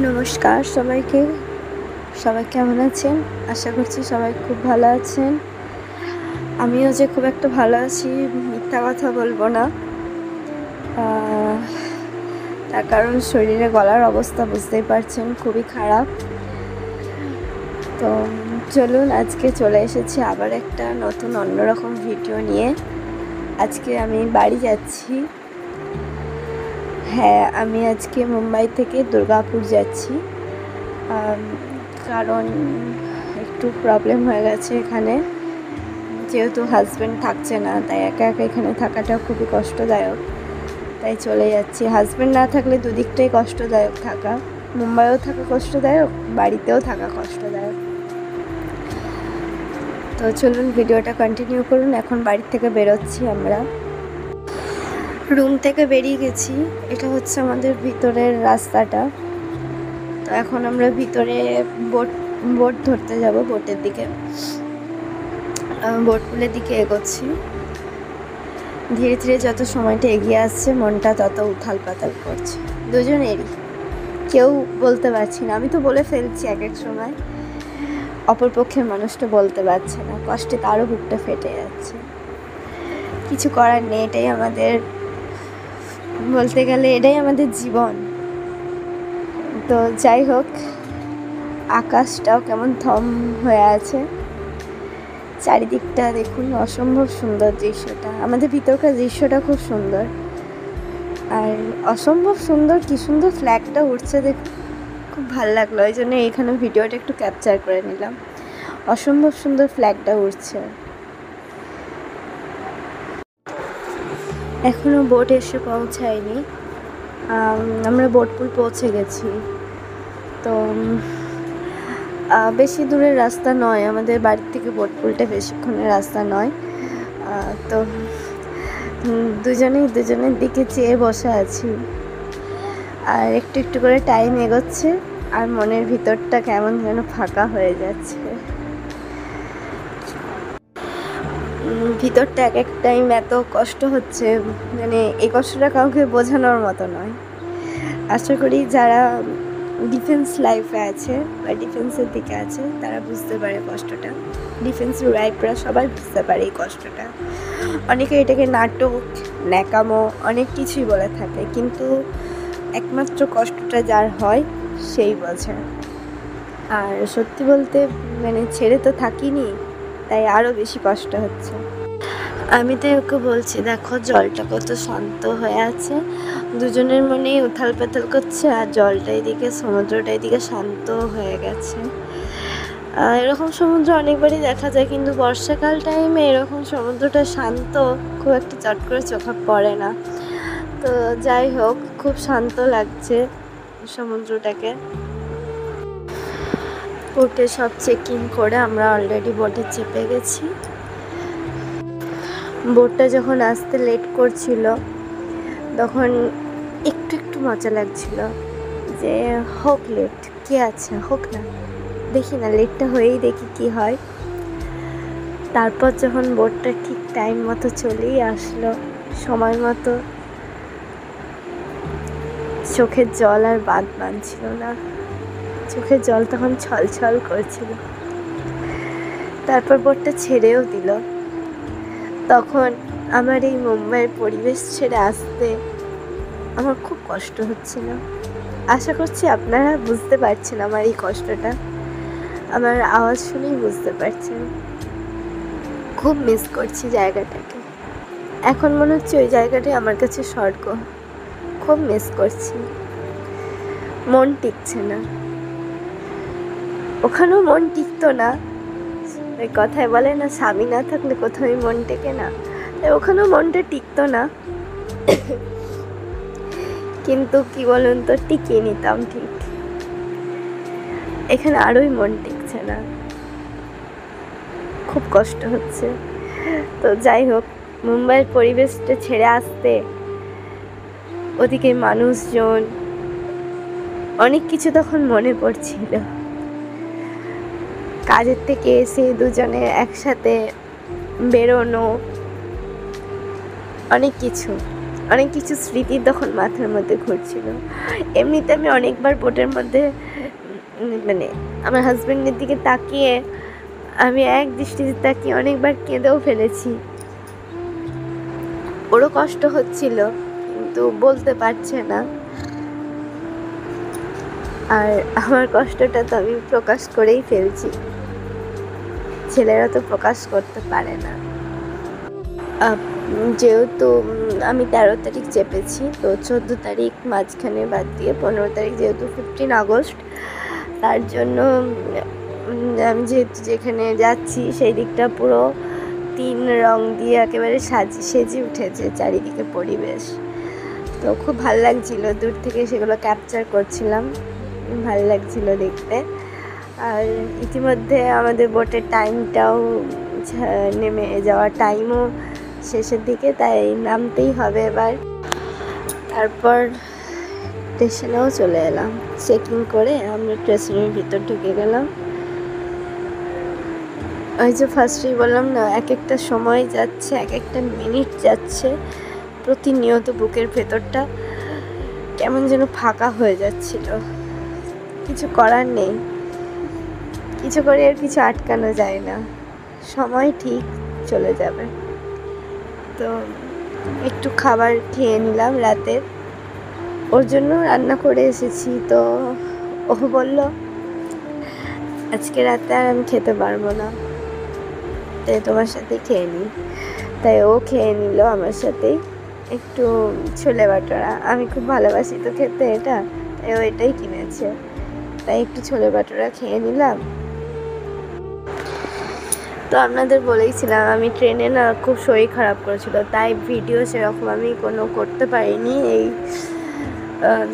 নমস্কার সবাইকে। সবাই কেমন আছেন? আশা করছি সবাই খুব ভালো আছেন। আমিও যে খুব একটা ভালো আছি মিথ্যা কথা বলবো না, তার কারণ শরীরে গলার অবস্থা বুঝতেই পারছেন, খুবই খারাপ। তো চলুন, আজকে চলে এসেছি আবার একটা নতুন অন্যরকম ভিডিও নিয়ে। আজকে আমি বাড়ি যাচ্ছি। হ্যাঁ, আমি আজকে মুম্বাই থেকে দুর্গাপুর যাচ্ছি, কারণ একটু প্রবলেম হয়ে গেছে এখানে। যেহেতু হাজব্যান্ড থাকছে না, তাই একা একা এখানে থাকাটা খুবই কষ্টদায়ক, তাই চলে যাচ্ছি। হাজব্যান্ড না থাকলে দুদিকটাই কষ্টদায়ক থাকা, মুম্বাইও থাকা কষ্টদায়ক, বাড়িতেও থাকা কষ্টদায়ক। তো চলুন ভিডিওটা কন্টিনিউ করুন। এখন বাড়ি থেকে বেরোচ্ছি আমরা। রুম থেকে বেরিয়ে গেছি, এটা হচ্ছে আমাদের ভিতরের রাস্তাটা। তো এখন আমরা ভিতরে বোট ধরতে যাব, বোটের দিকে, বোটগুলোর দিকে এগোচ্ছি। ধীরে ধীরে যত সময়টা এগিয়ে আসছে মনটা তত উথাল পাতাল করছে দুজনেরই। কেউ বলতে পারছি না, আমি তো বলে ফেলছি এক এক সময়, অপরপক্ষের মানুষটা বলতে পারছে না, কষ্টে তারও বুকটা ফেটে যাচ্ছে। কিছু করার নেই, এটাই আমাদের, বলতে গেলে এটাই আমাদের জীবন। তো যাই হোক, আকাশটাও কেমন থম হয়ে আছে, চারিদিকটা দেখুন, অসম্ভব সুন্দর দৃশ্যটা। আমাদের ভিতরকার দৃশ্যটা খুব সুন্দর, আর অসম্ভব সুন্দর, কি সুন্দর ফ্ল্যাগটা উঠছে, দেখুন, খুব ভালো লাগলো। ওই জন্য এইখানে ভিডিওটা একটু ক্যাপচার করে নিলাম। অসম্ভব সুন্দর ফ্ল্যাগটা উঠছে। এখনও বোট এসে পৌঁছায়নি, আমরা বোটপুল পৌঁছে গেছি। তো বেশি দূরের রাস্তা নয়, আমাদের বাড়ির থেকে বোটপুলটা বেশিক্ষণের রাস্তা নয়। তো দুজনের দিকে চেয়ে বসে আছি, আর একটু একটু করে টাইম এগোচ্ছে, আর মনের ভিতরটা কেমন যেন ফাঁকা হয়ে যাচ্ছে। ভিতরটা এক এক টাইম এত কষ্ট হচ্ছে, মানে এই কষ্টটা কাউকে বোঝানোর মতো নয়। আশা করি যারা ডিফেন্স লাইফে আছে বা ডিফেন্সের দিকে আছে তারা বুঝতে পারে কষ্টটা। ডিফেন্সের ওয়াইফরা সবাই বুঝতে পারে এই কষ্টটা। অনেকে এটাকে নাটক, ন্যাকামো অনেক কিছুই বলে থাকে, কিন্তু একমাত্র কষ্টটা যার হয় সেই বোঝে। আর সত্যি বলতে মানে ছেড়ে তো থাকিনি, তাই আরও বেশি কষ্ট হচ্ছে। আমি তো ওকে বলছি, দেখো জলটা কত শান্ত হয়ে আছে, দুজনের মনেই উথাল পাথাল করছে, আর জলটা এদিকে, সমুদ্রটা এদিকে শান্ত হয়ে গেছে। এরকম সমুদ্র অনেকবারই দেখা যায়, কিন্তু বর্ষাকাল টাইমে এরকম সমুদ্রটা শান্ত খুব একটা চট করে চোখে পড়ে না। তো যাই হোক, খুব শান্ত লাগছে সমুদ্রটাকে। বোটে সব চেকিং করে আমরা অলরেডি বোটে চেপে গেছি। বোটটা যখন আসতে লেট করছিল তখন একটু একটু মজা লাগছিল, যে হোক লেট, কে আছে, হোক না, দেখি না, লেটটা হয়েই দেখি কি হয়। তারপর যখন বোটটা ঠিক টাইম মতো চলেই আসলো, সময় মতো, চোখের জল আর বাদ মানছিল না, চোখের জল তখন ছলছল করছিল। তারপর বোটটা ছেড়েও দিল। তখন আমার এই মুম্বাইয়ের পরিবেশ ছেড়ে আসতে আমার খুব কষ্ট হচ্ছিল। আশা করছি আপনারা বুঝতে পারছেন আমার এই কষ্টটা, আমার আওয়াজ শুনেই বুঝতে পারছেন। খুব মিস করছি জায়গাটাকে, এখন মনে হচ্ছে ওই জায়গাটাই আমার কাছে স্বর্গ। খুব মিস করছি, মন টিকছে না। ওখানেও মন টিকতো না, ওই কথায় বলে না, স্বামী না থাকলে কোথাও মন টেকে না, তাই ওখানেও মনটা টিকতো না। কিন্তু কি বলুন তো, টিকিয়ে নিতাম ঠিক। এখানে আরোই মন টিকছে না, খুব কষ্ট হচ্ছে। তো যাই হোক, মুম্বাইয়ের পরিবেশটা ছেড়ে আসতে, ওদিকে মানুষজন, অনেক কিছু তখন মনে পড়ছিল। কাজের থেকে এসে দুজনে একসাথে বেরোনো, অনেক কিছু অনেক কিছু স্মৃতি তখন মাথার মধ্যে ঘুরছিল। এমনিতে আমি অনেকবার বোটের মধ্যে মানে আমার হাজব্যান্ডের দিকে তাকিয়ে আমি এক দৃষ্টিতে তাকিয়ে অনেকবার কেঁদেও ফেলেছি। ওরও কষ্ট হচ্ছিল কিন্তু বলতে পারছে না, আর আমার কষ্টটা তো আমি প্রকাশ করেই ফেলছি, ছেলেরা তো প্রকাশ করতে পারে না। যেহেতু আমি 13 তারিখ চেপেছি, তো 14 তারিখ মাঝখানে বাদ দিয়ে 15 তারিখ যেহেতু 15 আগস্ট, তার জন্য আমি যেহেতু যেখানে যাচ্ছি সেই দিকটা পুরো 3 রং দিয়ে একেবারে সেজে উঠেছে চারিদিকে পরিবেশ। তো খুব ভালো লাগছিল, দূর থেকে সেগুলো ক্যাপচার করছিলাম, ভালো লাগছিল দেখতে। আর ইতিমধ্যে আমাদের বোটের টাইমটাও নেমে যাওয়ার টাইমও শেষের দিকে, তাই নামতেই হবে এবার। তারপর স্টেশনেও চলে এলাম, চেকিং করে আমরা স্টেশনের ভিতর ঢুকে গেলাম। ওই যে ফার্স্টেই বললাম না, এক একটা সময় যাচ্ছে, এক একটা মিনিট যাচ্ছে, প্রতিনিয়ত বুকের ভেতরটা কেমন যেন ফাঁকা হয়ে যাচ্ছিল। কিছু করার নেই, কিছু করে আর কিছু আটকানো যায় না, সময় ঠিক চলে যাবে। তো একটু খাবার খেয়ে নিলাম রাতের, ওর জন্য রান্না করে এসেছি। তো ও বলল আজকে রাতে আর আমি খেতে পারবো না, তাই তোমার সাথে খেয়ে নিই। তাই ও খেয়ে নিল আমার সাথেই একটু ছোলে বাটোরা। আমি খুব ভালোবাসি তো খেতে এটা, তাই ও এটাই কিনেছে, তাই একটু ছোলে বাটোরা খেয়ে নিলাম। তো আপনাদের বলেইছিলাম আমি ট্রেনে না খুব শরীর খারাপ করেছিল, তাই ভিডিও সেরকম আমি কোনো করতে পারিনি। এই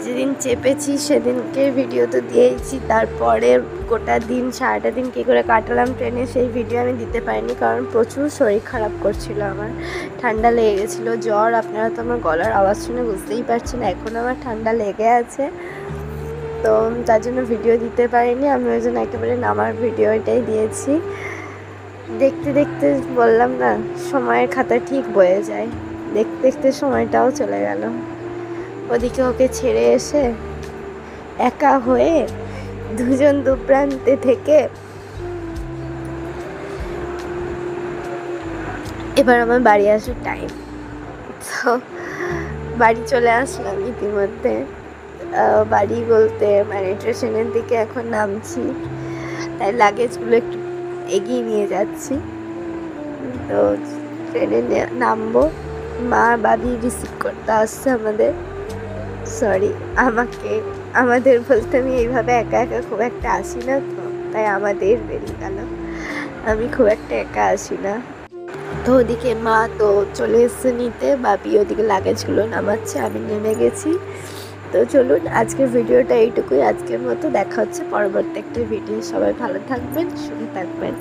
যেদিন চেপেছি সেদিনকে ভিডিও তো দিয়েছি, তারপরে গোটা দিন সারাটা দিন কী করে কাটালাম ট্রেনে সেই ভিডিও আমি দিতে পারিনি, কারণ প্রচুর শরীর খারাপ করছিল আমার, ঠান্ডা লেগে গেছিলো, জ্বর। আপনারা তো আমার গলার আওয়াজ শুনে বুঝতেই পারছেন এখন আমার ঠান্ডা লেগে আছে, তো তার জন্য ভিডিও দিতে পারিনি আমি। ওই জন্য একেবারে নামার ভিডিও এটাই দিয়েছি। দেখতে দেখতে বললাম না, সময়ের খাতা ঠিক বয়ে যায়, দেখতে দেখতে সময়টাও চলে গেল। ওদিকে ওকে ছেড়ে এসে একা হয়ে দুজন দুপ্রান্তে থেকে এবার আমার বাড়ি আসার টাইম। তো বাড়ি চলে আসলাম ইতিমধ্যে। বাড়ি বলতে মানে স্টেশনের দিকে এখন নামছি, তাই লাগেজগুলো একটু এগিয়ে নিয়ে যাচ্ছি। তো ট্রেনে নামবো, মা বাবি রিসিভ করতে আসছে আমাদের, সরি আমাদের বলতে আমি এইভাবে একা একা খুব একটা আসি না, তো তাই আমাদের বেরিয়ে গেল, আমি খুব একটা একা আসি না। তো ওদিকে মা তো চলে এসছে নিতে, বাবি ওদিকে লাগেজগুলো নামাচ্ছে, আমি নেমে গেছি। তো চলুন আজকের ভিডিওটা এইটুকুই, আজকের মতো দেখা হচ্ছে পরবর্তী একটা ভিডিও। সবাই ভালো থাকবেন, সুখে থাকবেন।